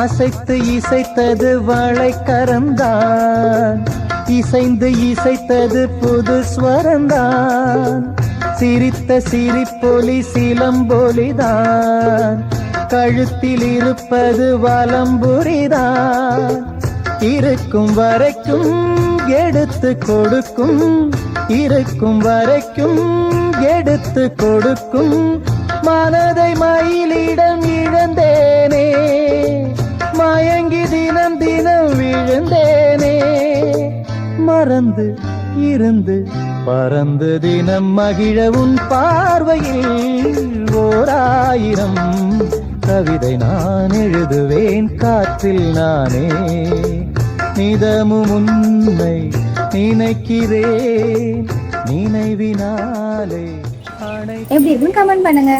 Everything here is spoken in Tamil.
அசைத்து இசைத்தது வளைக்கரந்தான், இசைந்து இசைத்தது புது ஸ்வரந்தான். சிரித்த சிரிப்பொலி சிலம்பொலிதான், கழுத்தில் இருப்பது வலம்புரிதான். இருக்கும் வரைக்கும் எடுத்து கொடுக்கும், இருக்கும் வரைக்கும் எடுத்து கொடுக்கும். மனதை மயிலிடம் இழந்தேனே, மயங்கி தினம் தினம் விழுந்தேனே. மறந்து இருந்து பறந்து தினம் மகிழ உன் பார்வையில் ஓராயிரம் கவிதை நான் எழுதுவேன் காற்றில் நானே. நிதமும் உன்னை நினைக்கிறேன், நினைவினாலே எப்படி இருக்குன்னு கமெண்ட் பண்ணுங்க.